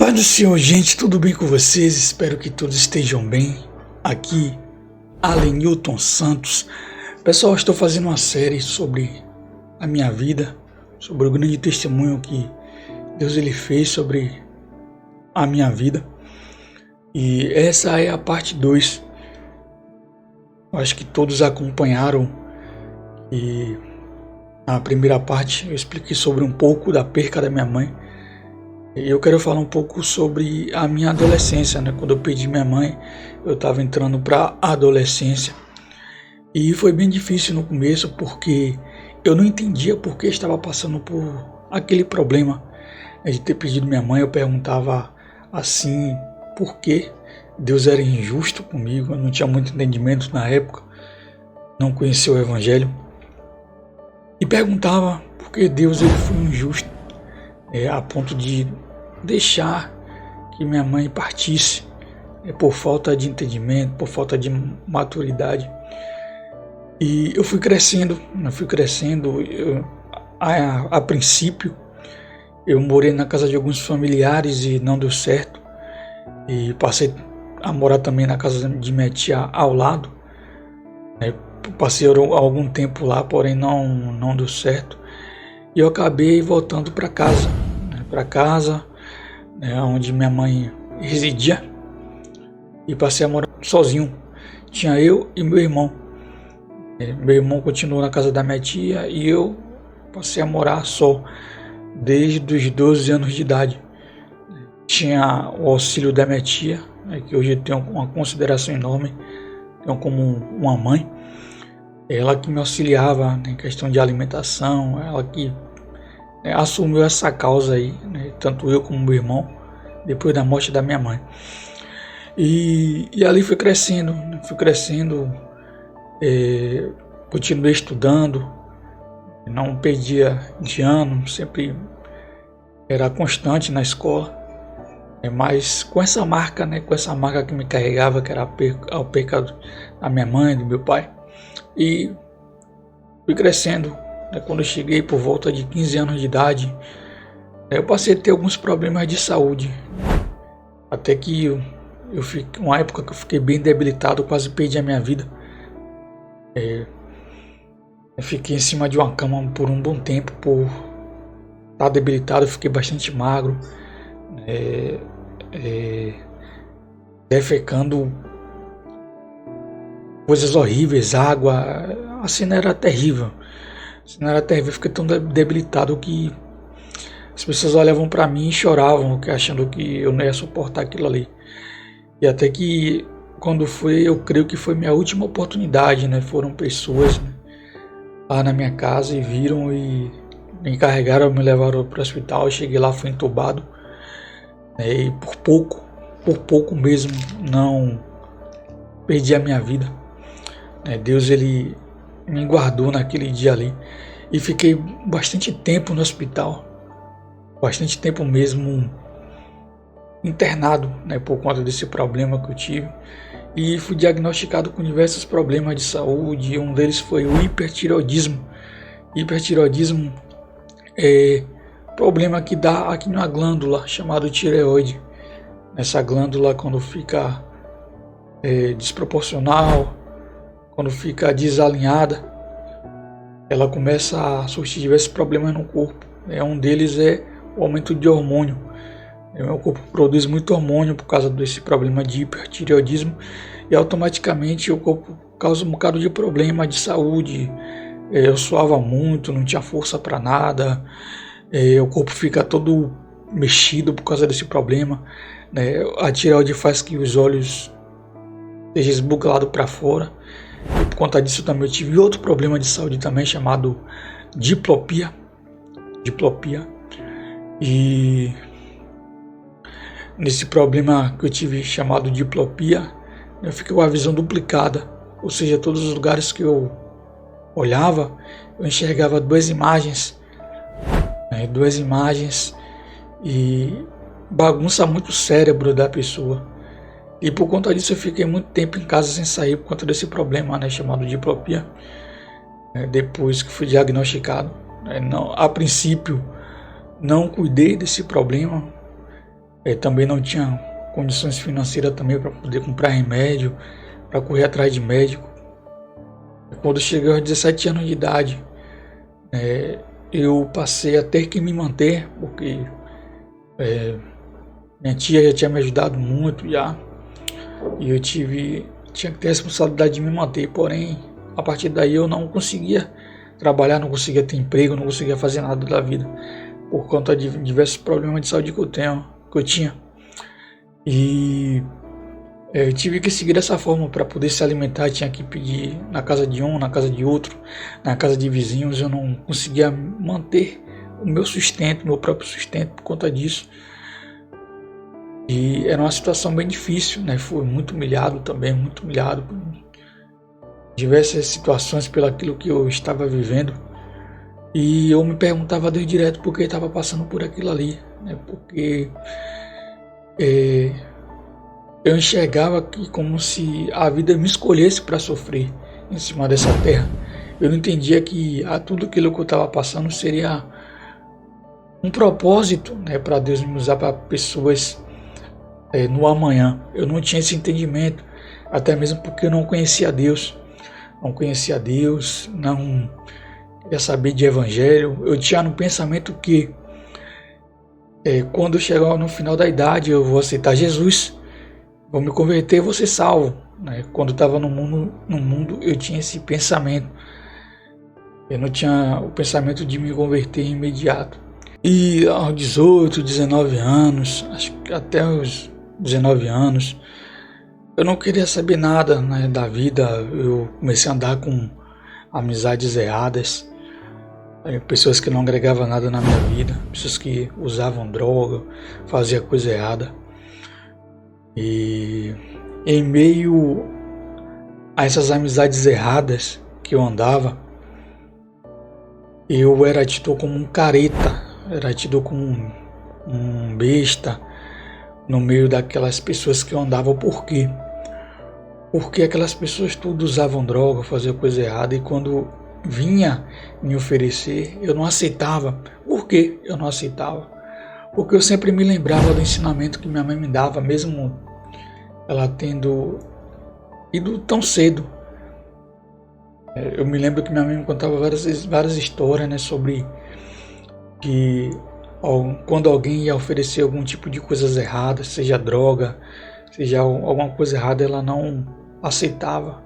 Paz do Senhor, gente, tudo bem com vocês? Espero que todos estejam bem. Aqui, Alenilton Santos. Pessoal, estou fazendo uma série sobre a minha vida, sobre o grande testemunho que Deus ele fez sobre a minha vida. E essa é a parte 2. Eu acho que todos acompanharam. E na primeira parte eu expliquei sobre um pouco da perca da minha mãe. E eu quero falar um pouco sobre a minha adolescência, né? Quando eu perdi minha mãe, eu estava entrando para a adolescência. E foi bem difícil no começo, porque eu não entendia por que estava passando por aquele problema, né, de ter perdido minha mãe. Eu perguntava assim, por que Deus era injusto comigo. Eu não tinha muito entendimento na época, não conhecia o Evangelho. E perguntava por que Deus ele foi injusto, a ponto de deixar que minha mãe partisse, por falta de entendimento, por falta de maturidade. E eu fui crescendo. A princípio eu morei na casa de alguns familiares e não deu certo, e passei a morar também na casa de minha tia ao lado. Passei algum tempo lá, porém não deu certo, e eu acabei voltando para casa, onde minha mãe residia, e passei a morar sozinho. Tinha eu e meu irmão. Meu irmão continuou na casa da minha tia e eu passei a morar só desde os 12 anos de idade. Tinha o auxílio da minha tia, que hoje eu tenho uma consideração enorme, tenho como uma mãe. Ela que me auxiliava em questão de alimentação, ela que assumiu essa causa aí, tanto eu como meu irmão, depois da morte da minha mãe. E ali fui crescendo, continuei estudando, não perdia de ano, sempre era constante na escola, mas com essa marca que me carregava, que era a perca da minha mãe, do meu pai. E fui crescendo. Quando eu cheguei por volta de 15 anos de idade, eu passei a ter alguns problemas de saúde, até que eu fiquei uma época que eu fiquei bem debilitado, quase perdi a minha vida. Eu fiquei em cima de uma cama por um bom tempo, por estar debilitado. Eu fiquei bastante magro, defecando coisas horríveis, água. A cena era terrível. Eu fiquei tão debilitado que as pessoas olhavam para mim e choravam, achando que eu não ia suportar aquilo ali. E até que, quando foi, eu creio que foi minha última oportunidade, foram pessoas lá na minha casa e viram e me encarregaram, me levaram para o hospital. Eu cheguei lá, fui entubado, e por pouco mesmo, não perdi a minha vida. Deus ele me guardou naquele dia ali, e fiquei bastante tempo no hospital, bastante tempo mesmo internado, por conta desse problema que eu tive, e fui diagnosticado com diversos problemas de saúde. Um deles foi o hipertireoidismo. Hipertireoidismo é problema que dá aqui numa glândula chamada tireoide. Essa glândula, quando fica desproporcional, quando fica desalinhada, ela começa a surgir diversos problemas no corpo. Um deles é o aumento de hormônio. O corpo produz muito hormônio por causa desse problema de hipertireoidismo, e automaticamente o corpo causa um bocado de problema de saúde. Eu suava muito, não tinha força para nada, o corpo fica todo mexido por causa desse problema. A tireoide faz que os olhos estejam esbugalados para fora. E por conta disso também eu tive outro problema de saúde também, chamado diplopia. E nesse problema que eu tive, chamado diplopia, eu fiquei com a visão duplicada, ou seja, todos os lugares que eu olhava, eu enxergava duas imagens, e bagunça muito o cérebro da pessoa. E por conta disso eu fiquei muito tempo em casa sem sair, por conta desse problema, chamado diplopia. Depois que fui diagnosticado, a princípio não cuidei desse problema, Também não tinha condições financeiras também para poder comprar remédio, para correr atrás de médico. Quando cheguei aos 17 anos de idade, eu passei a ter que me manter, porque minha tia já tinha me ajudado muito já, e eu tinha que ter a responsabilidade de me manter. Porém, a partir daí eu não conseguia trabalhar, não conseguia ter emprego, não conseguia fazer nada da vida, por conta de diversos problemas de saúde que eu tinha. E eu tive que seguir dessa forma para poder se alimentar. Tinha que pedir na casa de um, na casa de outro, na casa de vizinhos. Eu não conseguia manter o meu sustento, meu próprio sustento, por conta disso. E era uma situação bem difícil, né? Fui muito humilhado também, muito humilhado por diversas situações, pelo aquilo que eu estava vivendo. E eu me perguntava Deus direto por que eu estava passando por aquilo ali, né? Porque eu enxergava que como se a vida me escolhesse para sofrer em cima dessa terra. Eu não entendia que tudo aquilo que eu estava passando seria um propósito, né, para Deus me usar para pessoas no amanhã. Eu não tinha esse entendimento, até mesmo porque eu não conhecia Deus. Não conhecia Deus, não queria saber de evangelho. Eu tinha no pensamento que quando eu chegar no final da idade eu vou aceitar Jesus, vou me converter, vou ser salvo, né? Quando eu estava no mundo eu tinha esse pensamento. Eu não tinha o pensamento de me converter imediato. E aos 18, 19 anos, acho que até os 19 anos, eu não queria saber nada, né, da vida. Eu comecei a andar com amizades erradas, pessoas que não agregavam nada na minha vida, pessoas que usavam droga, faziam coisa errada. E em meio a essas amizades erradas que eu andava, eu era tido como um careta, era tido como um besta no meio daquelas pessoas que eu andava. Por quê? Porque aquelas pessoas tudo usavam droga, faziam coisa errada, e quando vinha me oferecer, eu não aceitava. Por quê? Eu não aceitava. Porque eu sempre me lembrava do ensinamento que minha mãe me dava, mesmo ela tendo ido tão cedo. Eu me lembro que minha mãe me contava várias histórias, né, sobre que quando alguém ia oferecer algum tipo de coisas erradas, seja droga, seja alguma coisa errada, ela não aceitava.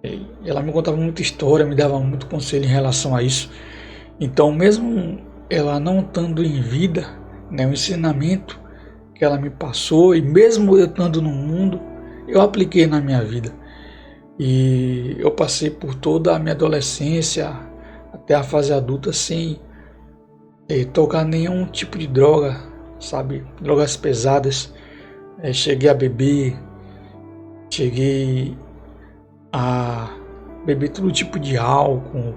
E ela me contava muita história, me dava muito conselho em relação a isso. Então, mesmo ela não estando em vida, né, o ensinamento que ela me passou, e mesmo eu estando no mundo, eu apliquei na minha vida. E eu passei por toda a minha adolescência até a fase adulta sem tocar nenhum tipo de droga, sabe? Drogas pesadas. Cheguei a beber, cheguei a beber todo tipo de álcool,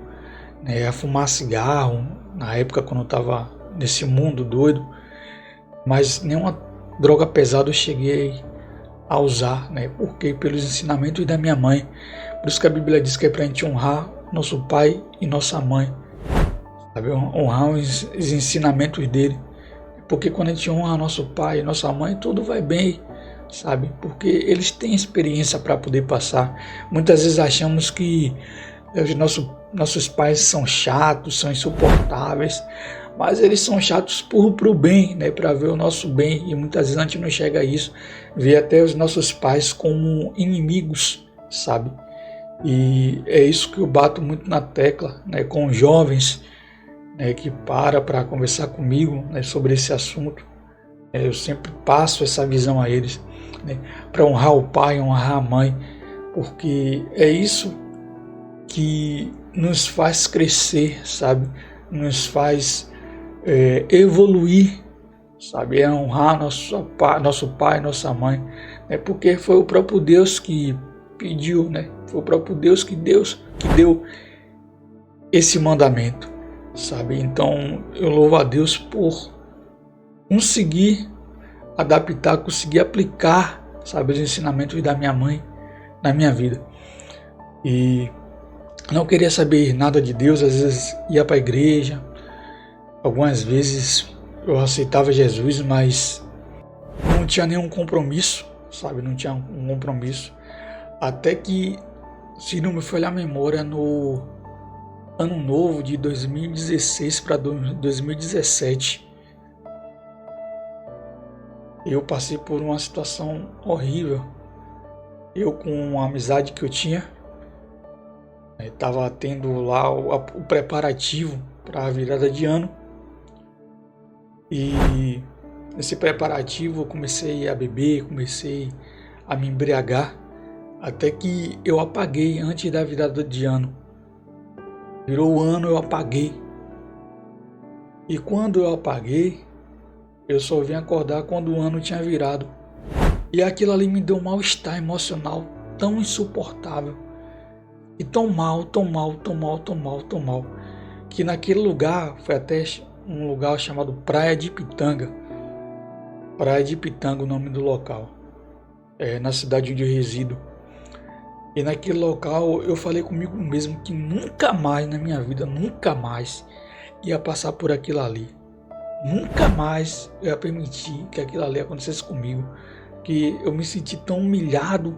né, a fumar cigarro, na época quando eu estava nesse mundo doido, mas nenhuma droga pesada eu cheguei a usar, né? Porque pelos ensinamentos da minha mãe. Por isso que a Bíblia diz que é para a gente honrar nosso pai e nossa mãe, sabe? Honrar os ensinamentos dele. Porque quando a gente honra nosso pai e nossa mãe, tudo vai bem, sabe? Porque eles têm experiência para poder passar. Muitas vezes achamos que os nossos pais são chatos, são insuportáveis, mas eles são chatos pro bem, né? Para ver o nosso bem, e muitas vezes a gente não enxerga isso, vê até os nossos pais como inimigos, sabe? E é isso que eu bato muito na tecla, né, com os jovens, né, que para conversar comigo, né, sobre esse assunto. Eu sempre passo essa visão a eles, né, para honrar o pai, honrar a mãe, porque é isso que nos faz crescer, sabe? Nos faz evoluir, sabe? É honrar nosso pai, nossa mãe, né? Porque foi o próprio Deus que pediu, né? Foi o próprio Deus que deu esse mandamento, sabe? Então eu louvo a Deus por conseguir adaptar, conseguir aplicar, sabe, os ensinamentos da minha mãe na minha vida. E não queria saber nada de Deus, às vezes ia para a igreja, algumas vezes eu aceitava Jesus, mas não tinha nenhum compromisso, sabe? Não tinha um compromisso. Até que, se não me falhar a memória, no ano novo de 2016 para 2017, eu passei por uma situação horrível. Eu, com a amizade que eu tinha, estava tendo lá o preparativo para a virada de ano. E nesse preparativo eu comecei a beber, comecei a me embriagar, até que eu apaguei antes da virada de ano. Virou o ano, eu apaguei. E quando eu apaguei, eu só vim acordar quando o ano tinha virado. E aquilo ali me deu um mal-estar emocional tão insuportável. E tão mal, que naquele lugar, foi até um lugar chamado Praia de Pitanga. Praia de Pitanga, o nome do local. Na cidade onde eu resido. E naquele local eu falei comigo mesmo que nunca mais na minha vida, nunca mais ia passar por aquilo ali. Nunca mais eu ia permitir que aquilo ali acontecesse comigo. Que eu me senti tão humilhado,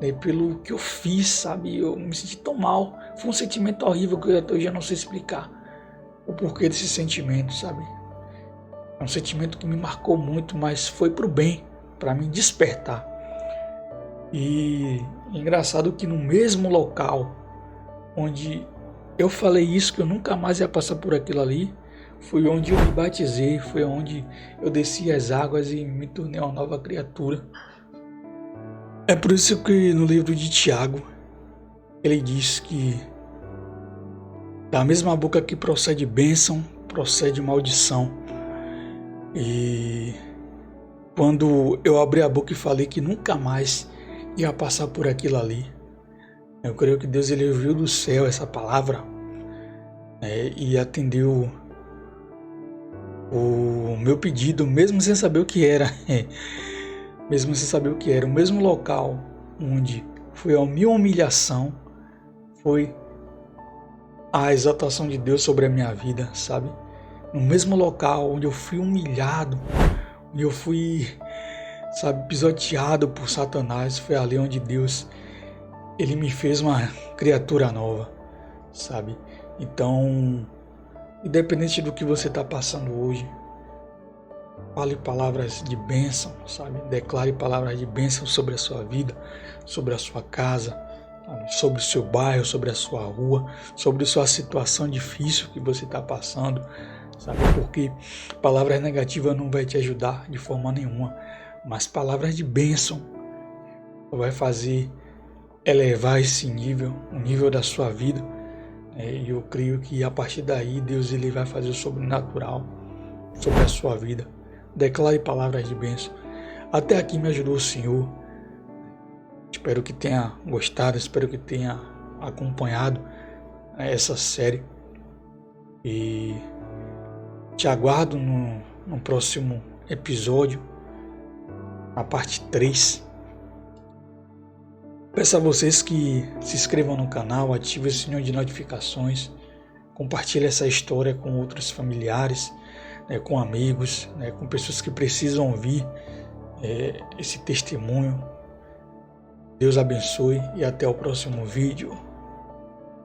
né, pelo que eu fiz, sabe? Eu me senti tão mal. Foi um sentimento horrível que eu já não sei explicar o porquê desse sentimento, sabe? É um sentimento que me marcou muito, mas foi pro bem, para me despertar. E é engraçado que no mesmo local onde eu falei isso, que eu nunca mais ia passar por aquilo ali, foi onde eu me batizei, foi onde eu desci as águas e me tornei uma nova criatura. É por isso que no livro de Tiago, ele diz que da mesma boca que procede bênção, procede maldição. E quando eu abri a boca e falei que nunca mais ia passar por aquilo ali, eu creio que Deus ele ouviu do céu essa palavra, e atendeu o meu pedido, mesmo sem saber o que era. Mesmo sem saber o que era. O mesmo local onde foi a minha humilhação, foi a exaltação de Deus sobre a minha vida, sabe? No mesmo local onde eu fui humilhado, onde eu fui, sabe, pisoteado por Satanás, foi ali onde Deus, ele me fez uma criatura nova, sabe? Então, independente do que você está passando hoje, fale palavras de bênção, sabe? Declare palavras de bênção sobre a sua vida, sobre a sua casa, sobre o seu bairro, sobre a sua rua, sobre a sua situação difícil que você está passando, sabe? Porque palavras negativas não vai te ajudar de forma nenhuma, mas palavras de bênção vai fazer elevar esse nível, o nível da sua vida. E eu creio que a partir daí Deus ele vai fazer o sobrenatural sobre a sua vida. Declare palavras de bênção. Até aqui me ajudou o Senhor. Espero que tenha gostado, espero que tenha acompanhado essa série. E te aguardo no próximo episódio, na parte 3. Peço a vocês que se inscrevam no canal, ativem o sininho de notificações, compartilhem essa história com outros familiares, com amigos, com pessoas que precisam ouvir esse testemunho. Deus abençoe e até o próximo vídeo.